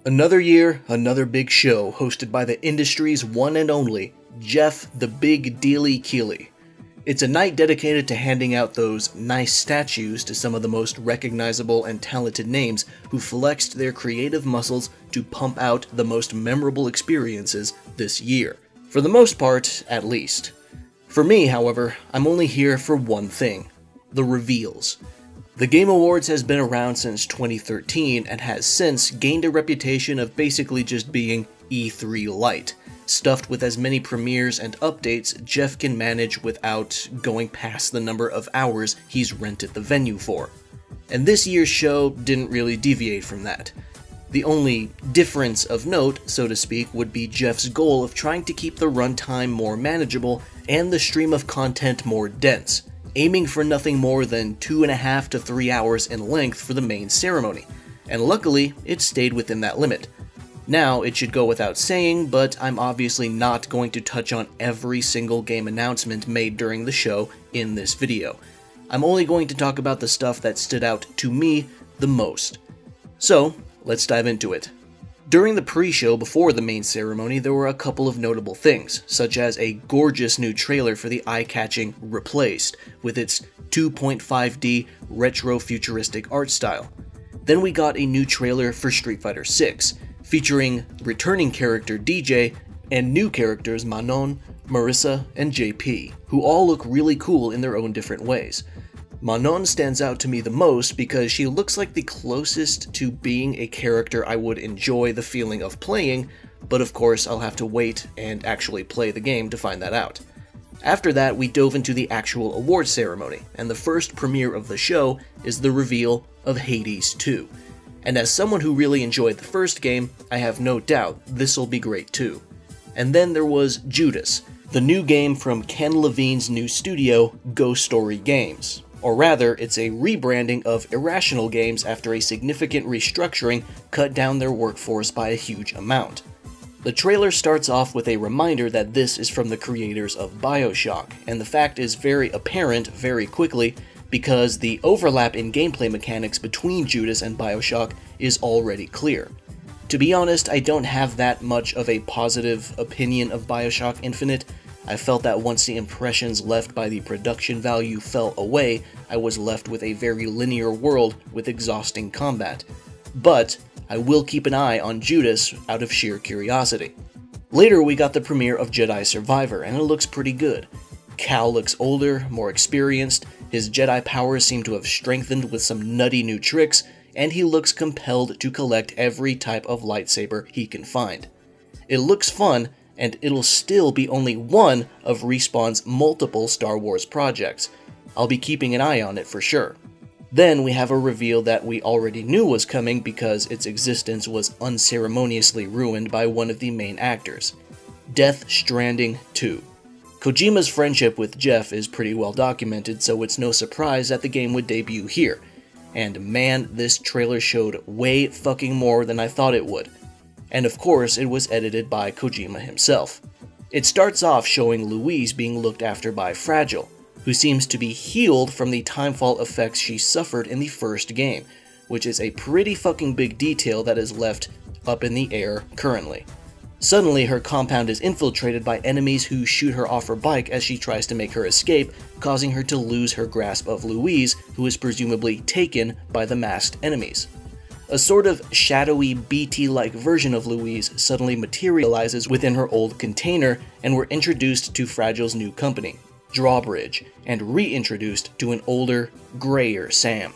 Another year, another big show hosted by the industry's one and only Jeff the Big Dealy Keighley. It's a night dedicated to handing out those nice statues to some of the most recognizable and talented names who flexed their creative muscles to pump out the most memorable experiences this year. For the most part, at least. For me, however, I'm only here for one thing: the reveals. The Game Awards has been around since 2013 and has since gained a reputation of basically just being E3 light, stuffed with as many premieres and updates Jeff can manage without going past the number of hours he's rented the venue for. And this year's show didn't really deviate from that. The only difference of note, so to speak, would be Jeff's goal of trying to keep the runtime more manageable and the stream of content more dense, aiming for nothing more than 2.5 to 3 hours in length for the main ceremony, and luckily it stayed within that limit. Now, it should go without saying, but I'm obviously not going to touch on every single game announcement made during the show in this video. I'm only going to talk about the stuff that stood out to me the most. So, let's dive into it. During the pre-show before the main ceremony, there were a couple of notable things, such as a gorgeous new trailer for the eye-catching Replaced, with its 2.5D retro-futuristic art style. Then we got a new trailer for Street Fighter VI, featuring returning character DJ and new characters Manon, Marissa, and JP, who all look really cool in their own different ways. Manon stands out to me the most because she looks like the closest to being a character I would enjoy the feeling of playing, but of course I'll have to wait and actually play the game to find that out. After that, we dove into the actual awards ceremony, and the first premiere of the show is the reveal of Hades 2. And as someone who really enjoyed the first game, I have no doubt this'll be great too. And then there was Judas, the new game from Ken Levine's new studio, Ghost Story Games. Or rather, it's a rebranding of Irrational Games after a significant restructuring cut down their workforce by a huge amount. The trailer starts off with a reminder that this is from the creators of BioShock, and the fact is very apparent very quickly because the overlap in gameplay mechanics between Judas and BioShock is already clear. To be honest, I don't have that much of a positive opinion of BioShock Infinite. I felt that once the impressions left by the production value fell away, I was left with a very linear world with exhausting combat. But I will keep an eye on Judas out of sheer curiosity. Later we got the premiere of Jedi Survivor, and it looks pretty good. Cal looks older, more experienced, his Jedi powers seem to have strengthened with some nutty new tricks, and he looks compelled to collect every type of lightsaber he can find. It looks fun, and it'll still be only one of Respawn's multiple Star Wars projects. I'll be keeping an eye on it for sure. Then we have a reveal that we already knew was coming because its existence was unceremoniously ruined by one of the main actors. Death Stranding 2. Kojima's friendship with Jeff is pretty well documented, so it's no surprise that the game would debut here. And man, this trailer showed way fucking more than I thought it would. And of course, it was edited by Kojima himself. It starts off showing Louise being looked after by Fragile, who seems to be healed from the timefall effects she suffered in the first game, which is a pretty fucking big detail that is left up in the air currently. Suddenly, her compound is infiltrated by enemies who shoot her off her bike as she tries to make her escape, causing her to lose her grasp of Louise, who is presumably taken by the masked enemies. A sort of shadowy BT-like version of Louise suddenly materializes within her old container, and we're introduced to Fragile's new company, Drawbridge, and reintroduced to an older, grayer Sam.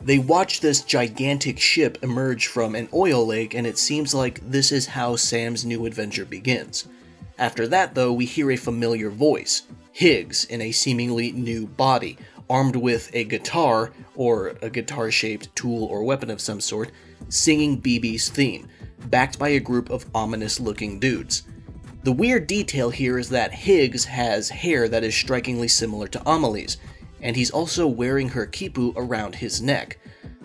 They watch this gigantic ship emerge from an oil lake, and it seems like this is how Sam's new adventure begins. After that, though, we hear a familiar voice, Higgs, in a seemingly new body, armed with a guitar, or a guitar-shaped tool or weapon of some sort, singing BB's theme, backed by a group of ominous-looking dudes. The weird detail here is that Higgs has hair that is strikingly similar to Amelie's, and he's also wearing her quipu around his neck,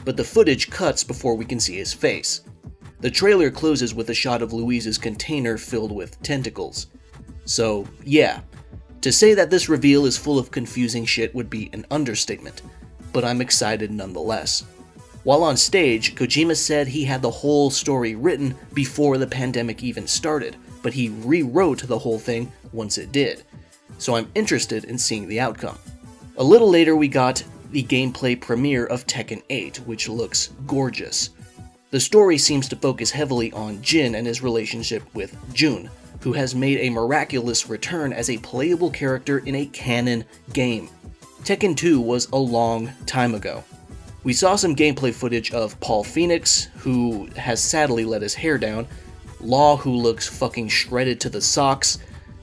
but the footage cuts before we can see his face. The trailer closes with a shot of Louise's container filled with tentacles. So, yeah, To say that this reveal is full of confusing shit would be an understatement, but I'm excited nonetheless. While on stage, Kojima said he had the whole story written before the pandemic even started, but he rewrote the whole thing once it did, so I'm interested in seeing the outcome. A little later we got the gameplay premiere of Tekken 8, which looks gorgeous. The story seems to focus heavily on Jin and his relationship with Jun, who has made a miraculous return as a playable character in a canon game. Tekken 2 was a long time ago. We saw some gameplay footage of Paul Phoenix, who has sadly let his hair down, Law, who looks fucking shredded to the socks,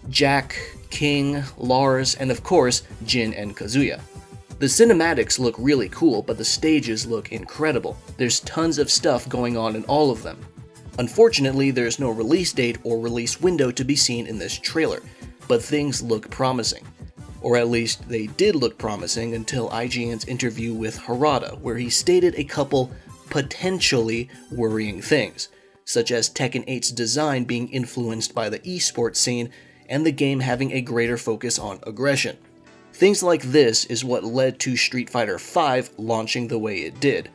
Jack, King, Lars, and of course, Jin and Kazuya. The cinematics look really cool, but the stages look incredible. There's tons of stuff going on in all of them. Unfortunately, there's no release date or release window to be seen in this trailer, but things look promising. Or at least they did look promising until IGN's interview with Harada, where he stated a couple potentially worrying things, such as Tekken 8's design being influenced by the esports scene and the game having a greater focus on aggression. Things like this is what led to Street Fighter V launching the way it did,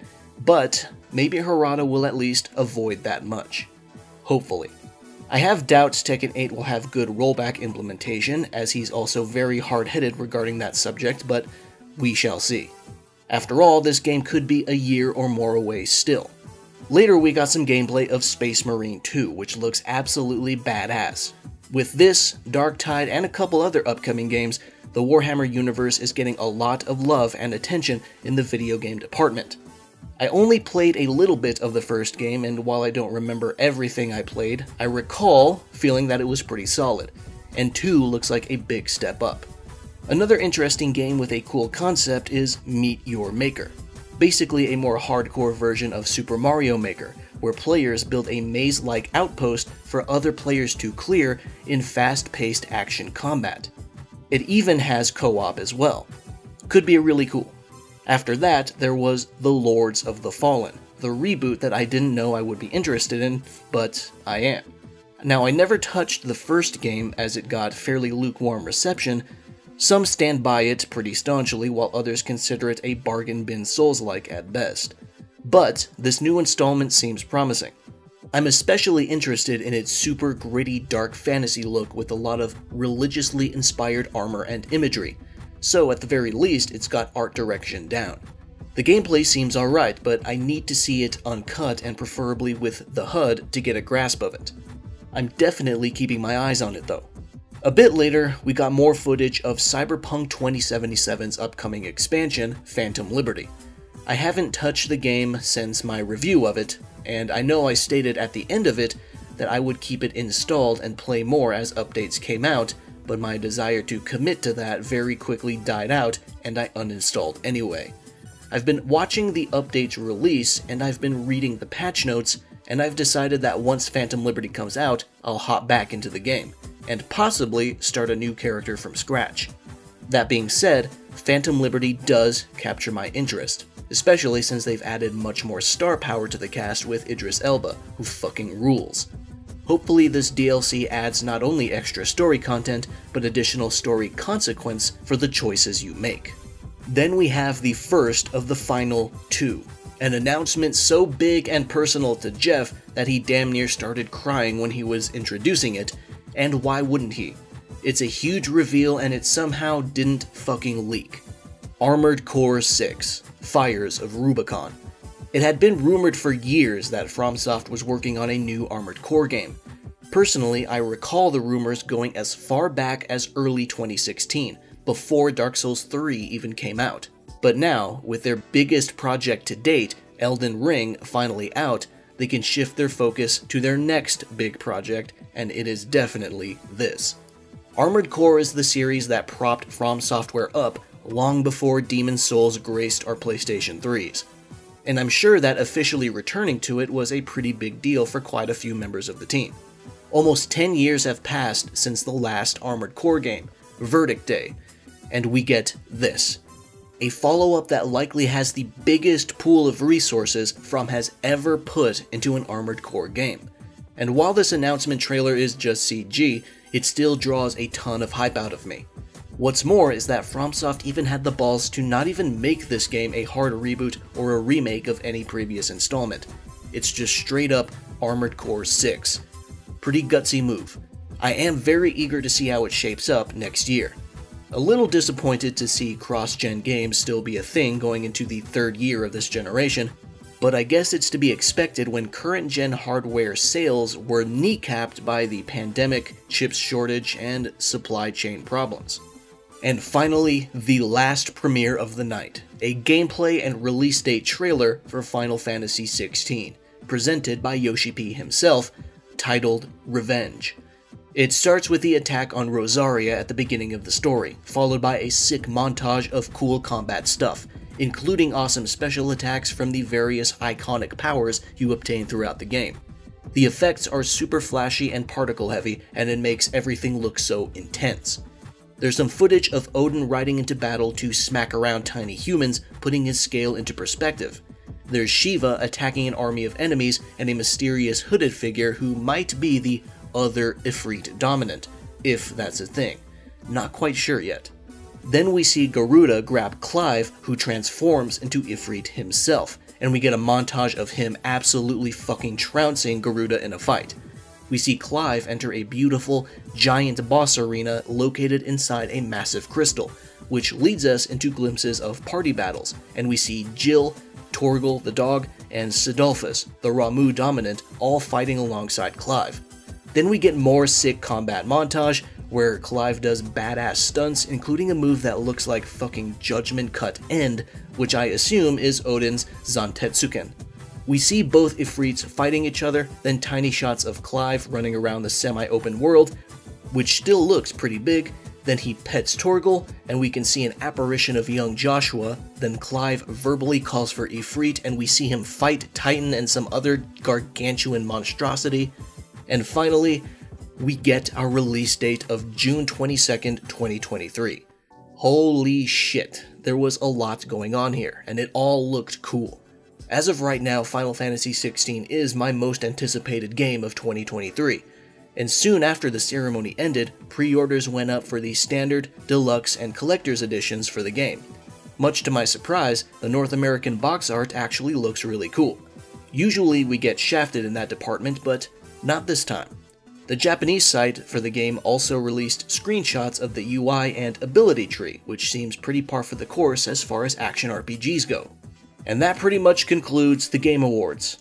but maybe Harada will at least avoid that much. Hopefully. I have doubts Tekken 8 will have good rollback implementation, as he's also very hard-headed regarding that subject, but we shall see. After all, this game could be a year or more away still. Later we got some gameplay of Space Marine 2, which looks absolutely badass. With this, Darktide, and a couple other upcoming games, the Warhammer universe is getting a lot of love and attention in the video game department. I only played a little bit of the first game, and while I don't remember everything I played, I recall feeling that it was pretty solid, and 2 looks like a big step up. Another interesting game with a cool concept is Meet Your Maker, basically a more hardcore version of Super Mario Maker, where players build a maze-like outpost for other players to clear in fast-paced action combat. It even has co-op as well. Could be really cool. After that, there was The Lords of the Fallen, the reboot that I didn't know I would be interested in, but I am. Now, I never touched the first game as it got fairly lukewarm reception. Some stand by it pretty staunchly, while others consider it a bargain bin Souls-like at best. But this new installment seems promising. I'm especially interested in its super gritty dark fantasy look with a lot of religiously inspired armor and imagery, so at the very least it's got art direction down. The gameplay seems alright, but I need to see it uncut and preferably with the HUD to get a grasp of it. I'm definitely keeping my eyes on it though. A bit later, we got more footage of Cyberpunk 2077's upcoming expansion, Phantom Liberty. I haven't touched the game since my review of it, and I know I stated at the end of it that I would keep it installed and play more as updates came out, but my desire to commit to that very quickly died out and I uninstalled anyway. I've been watching the updates release and I've been reading the patch notes, and I've decided that once Phantom Liberty comes out, I'll hop back into the game, and possibly start a new character from scratch. That being said, Phantom Liberty does capture my interest, especially since they've added much more star power to the cast with Idris Elba, who fucking rules. Hopefully this DLC adds not only extra story content, but additional story consequence for the choices you make. Then we have the first of the final 2, an announcement so big and personal to Jeff that he damn near started crying when he was introducing it, and why wouldn't he? It's a huge reveal and it somehow didn't fucking leak. Armored Core 6, Fires of Rubicon. It had been rumored for years that FromSoft was working on a new Armored Core game. Personally, I recall the rumors going as far back as early 2016, before Dark Souls 3 even came out. But now, with their biggest project to date, Elden Ring, finally out, they can shift their focus to their next big project, and it is definitely this. Armored Core is the series that propped From Software up long before Demon's Souls graced our PlayStation 3s. And I'm sure that officially returning to it was a pretty big deal for quite a few members of the team. Almost 10 years have passed since the last Armored Core game, Verdict Day, and we get this. A follow-up that likely has the biggest pool of resources From has ever put into an Armored Core game. And while this announcement trailer is just CG, it still draws a ton of hype out of me. What's more is that FromSoft even had the balls to not even make this game a hard reboot or a remake of any previous installment. It's just straight up Armored Core 6. Pretty gutsy move. I am very eager to see how it shapes up next year. A little disappointed to see cross-gen games still be a thing going into the third year of this generation, but I guess it's to be expected when current-gen hardware sales were kneecapped by the pandemic, chips shortage, and supply chain problems. And finally, the last premiere of the night, a gameplay and release date trailer for Final Fantasy XVI, presented by Yoshi P himself, titled Revenge. It starts with the attack on Rosaria at the beginning of the story, followed by a sick montage of cool combat stuff, including awesome special attacks from the various iconic powers you obtain throughout the game. The effects are super flashy and particle heavy, and it makes everything look so intense. There's some footage of Odin riding into battle to smack around tiny humans, putting his scale into perspective. There's Shiva attacking an army of enemies and a mysterious hooded figure who might be the other Ifrit dominant, if that's a thing. Not quite sure yet. Then we see Garuda grab Clive, who transforms into Ifrit himself, and we get a montage of him absolutely fucking trouncing Garuda in a fight. We see Clive enter a beautiful, giant boss arena located inside a massive crystal, which leads us into glimpses of party battles, and we see Jill, Torgal the dog, and Sidolphus, the Ramu dominant, all fighting alongside Clive. Then we get more sick combat montage, where Clive does badass stunts, including a move that looks like fucking Judgment Cut End, which I assume is Odin's Zantetsuken. We see both Ifrits fighting each other, then tiny shots of Clive running around the semi-open world, which still looks pretty big. Then he pets Torgal, and we can see an apparition of young Joshua. Then Clive verbally calls for Ifrit, and we see him fight Titan and some other gargantuan monstrosity. And finally, we get our release date of June 22nd, 2023. Holy shit, there was a lot going on here, and it all looked cool. As of right now, Final Fantasy XVI is my most anticipated game of 2023, and soon after the ceremony ended, pre-orders went up for the standard, deluxe, and collector's editions for the game. Much to my surprise, the North American box art actually looks really cool. Usually we get shafted in that department, but not this time. The Japanese site for the game also released screenshots of the UI and ability tree, which seems pretty par for the course as far as action RPGs go. And that pretty much concludes the Game Awards.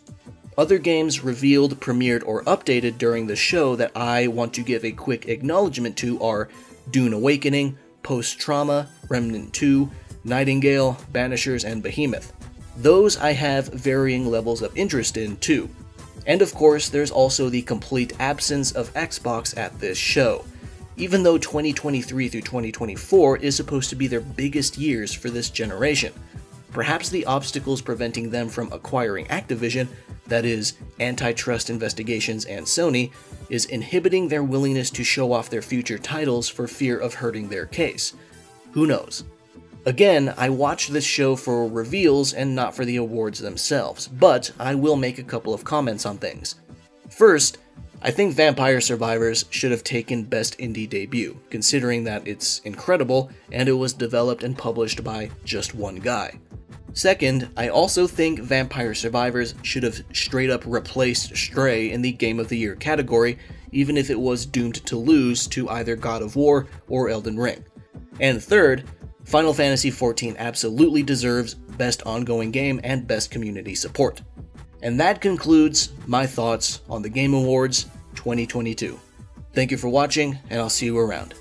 Other games revealed, premiered, or updated during the show that I want to give a quick acknowledgement to are Dune Awakening, Post-Trauma, Remnant 2, Nightingale, Banishers, and Behemoth. Those I have varying levels of interest in too. And of course, there's also the complete absence of Xbox at this show, even though 2023 through 2024 is supposed to be their biggest years for this generation. Perhaps the obstacles preventing them from acquiring Activision, that is, antitrust investigations and Sony, is inhibiting their willingness to show off their future titles for fear of hurting their case. Who knows? Again, I watch this show for reveals and not for the awards themselves, but I will make a couple of comments on things. First, I think Vampire Survivors should have taken Best Indie Debut, considering that it's incredible and it was developed and published by just one guy. Second, I also think Vampire Survivors should have straight up replaced Stray in the Game of the Year category, even if it was doomed to lose to either God of War or Elden Ring. And third, Final Fantasy XIV absolutely deserves Best Ongoing Game and Best Community Support. And that concludes my thoughts on the Game Awards 2022. Thank you for watching, and I'll see you around.